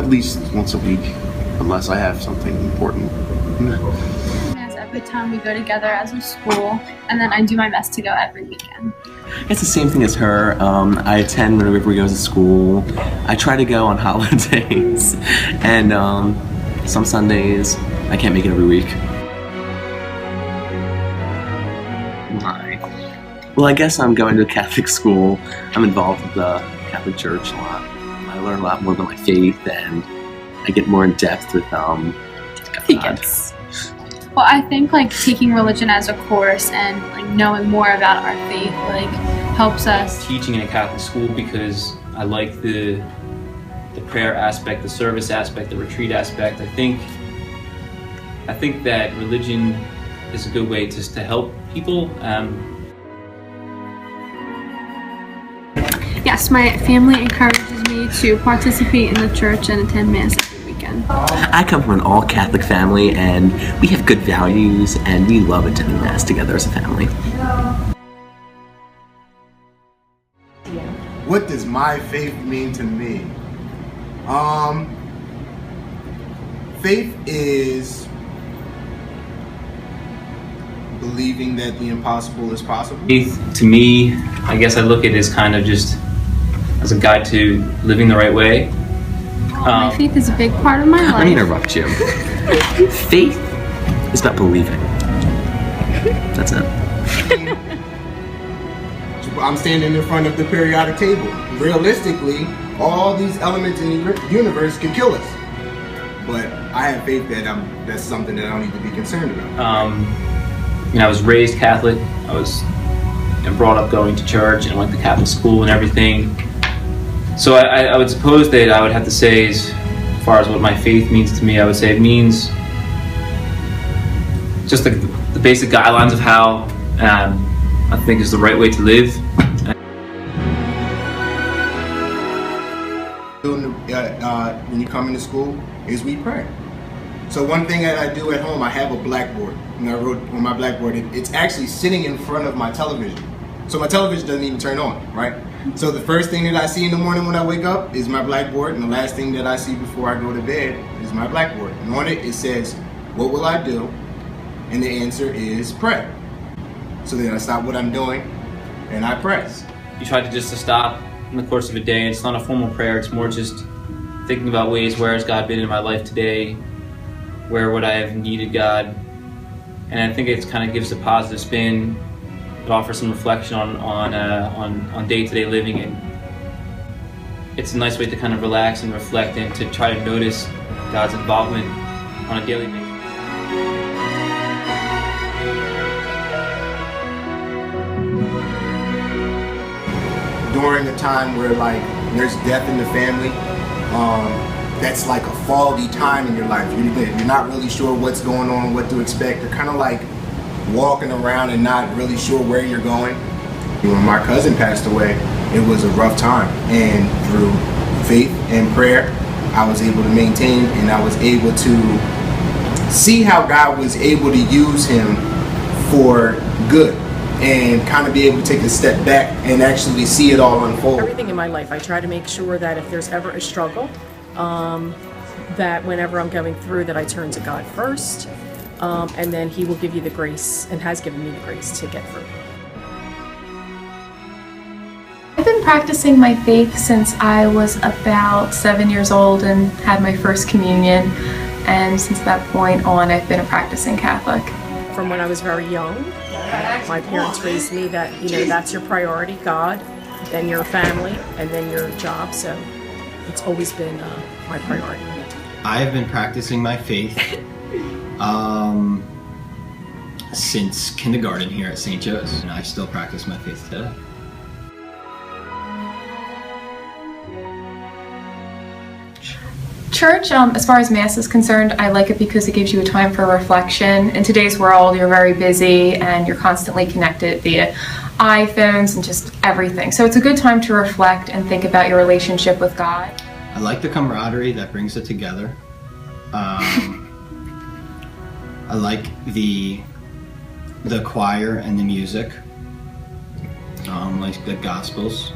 At least once a week, unless I have something important. As every time we go together as a school, and then I do my best to go every weekend. It's the same thing as her. I attend whenever we go to school. I try to go on holidays, and some Sundays I can't make it every week. Why? Well, I guess I'm going to a Catholic school. I'm involved with the Catholic Church a lot. I learn a lot more about my faith, and I get more in depth with God. Well, I think like taking religion as a course and like knowing more about our faith like helps us. Teaching in a Catholic school because I like the prayer aspect, the service aspect, the retreat aspect. I think that religion is a good way just to help people. Yes, my family encourages me to participate in the church and attend Mass every weekend. I come from an all-Catholic family, and we have good values, and we love attending Mass together as a family. What does my faith mean to me? Faith is believing that the impossible is possible. Faith, to me, I guess I look at it as kind of just as a guide to living the right way. My faith is a big part of my life. Let me interrupt you. Faith is about believing. That's it. I'm standing in front of the periodic table. Realistically, all these elements in the universe can kill us. But I have faith that that's something that I don't need to be concerned about. I was raised Catholic. I was brought up going to church and went to Catholic school and everything. So I would suppose that I would have to say, as far as what my faith means to me, I would say it means just the basic guidelines of how I think is the right way to live. When you come into school, is we pray. So one thing that I do at home, I have a blackboard, and I wrote on my blackboard, it's actually sitting in front of my television. So my television doesn't even turn on, right? So the first thing that I see in the morning when I wake up is my blackboard, and the last thing that I see before I go to bed is my blackboard. And on it says, what will I do? And the answer is pray. So then I stop what I'm doing, and I press. You try to stop in the course of a day, and it's not a formal prayer, it's more just thinking about ways, where has God been in my life today? Where would I have needed God? And I think it kind of gives a positive spin. It offers some reflection on day-to-day living, and it's a nice way to kind of relax and reflect and to try to notice God's involvement on a daily basis. During a time where like there's death in the family, that's like a foggy time in your life. You're not really sure what's going on, what to expect. You're kind of like walking around and not really sure where you're going. When my cousin passed away, it was a rough time, and through faith and prayer, I was able to maintain, and I was able to see how God was able to use him for good, and kind of be able to take a step back and actually see it all unfold. Everything in my life, I try to make sure that if there's ever a struggle, that whenever I'm going through, that I turn to God first, and then he will give you the grace, and has given me the grace to get through. I've been practicing my faith since I was about 7 years old and had my first communion, and since that point on I've been a practicing Catholic. From when I was very young, my parents raised me that, that's your priority, God, then your family, and then your job, so it's always been my priority. I have been practicing my faith since kindergarten here at St. Joe's, and I still practice my faith today. Church, as far as Mass is concerned, I like it because it gives you a time for reflection. In today's world, you're very busy and you're constantly connected via iPhones and just everything. So it's a good time to reflect and think about your relationship with God. I like the camaraderie that brings it together. I like the choir and the music, like the Gospels.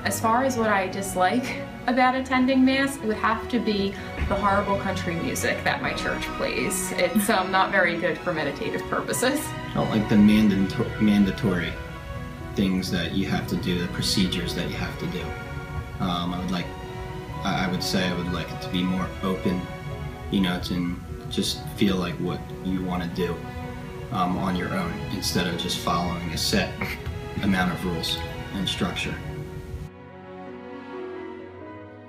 As far as what I dislike about attending Mass, it would have to be the horrible country music that my church plays. It's not very good for meditative purposes. I don't like the mandatory things that you have to do, the procedures that you have to do. I would say I would like it to be more open, to just feel like what you want to do on your own instead of just following a set amount of rules and structure.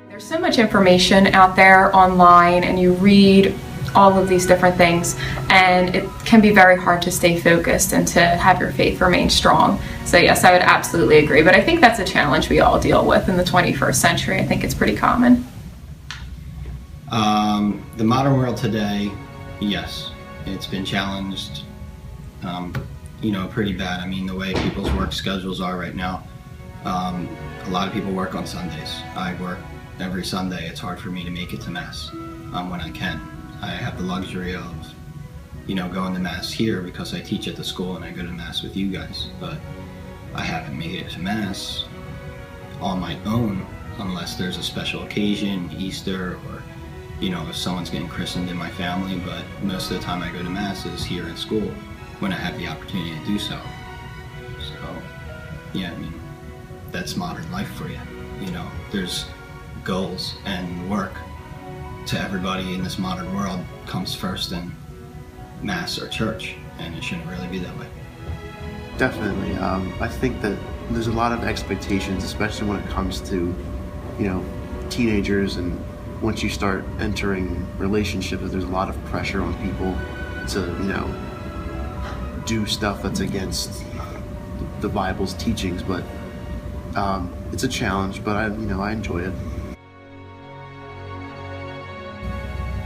There's so much information out there online, and you read all of these different things, and it can be very hard to stay focused and to have your faith remain strong. So yes, I would absolutely agree, but I think that's a challenge we all deal with in the 21st century. I think it's pretty common. The modern world today, yes, it's been challenged, pretty bad. I mean, the way people's work schedules are right now, a lot of people work on Sundays. I work every Sunday. It's hard for me to make it to Mass when I can. I have the luxury of, going to Mass here because I teach at the school and I go to Mass with you guys, but I haven't made it to Mass on my own unless there's a special occasion, Easter, or, if someone's getting christened in my family, but most of the time I go to Mass is here at school when I have the opportunity to do so. So, yeah, I mean, that's modern life for you. There's goals and work to everybody in this modern world comes first in Mass or church, and it shouldn't really be that way. Definitely. I think that there's a lot of expectations, especially when it comes to, teenagers, and once you start entering relationships, there's a lot of pressure on people to, do stuff that's against the Bible's teachings, but it's a challenge, but I enjoy it.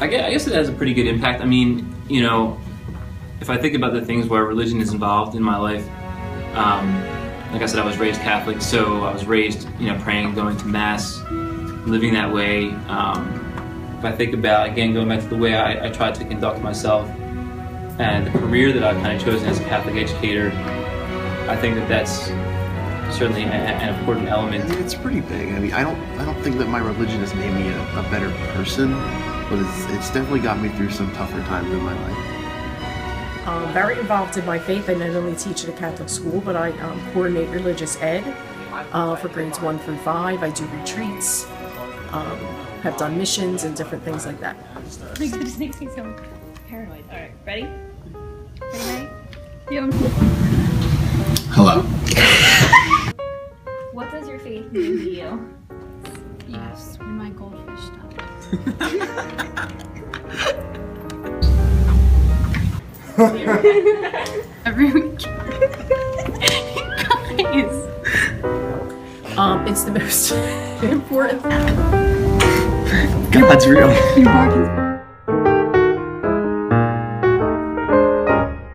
I guess it has a pretty good impact. I mean, if I think about the things where religion is involved in my life, like I said, I was raised Catholic, so I was raised, praying, going to Mass, living that way. If I think about, again, going back to the way I tried to conduct myself and the career that I've kind of chosen as a Catholic educator, I think that that's certainly an important element. I mean, it's pretty big. I mean, I don't think that my religion has made me a better person, but it's definitely got me through some tougher times in my life. I'm very involved in my faith. I not only teach at a Catholic school, but I coordinate religious ed for grades 1 through 5. I do retreats, have done missions and different things like that. Like, this makes me so paranoid. All right, ready? Ready? Yeah. Hello. What does your faith mean to you? Yes, when my goldfish stopped. Every week. Guys. It's the most important. God's real. Your bark is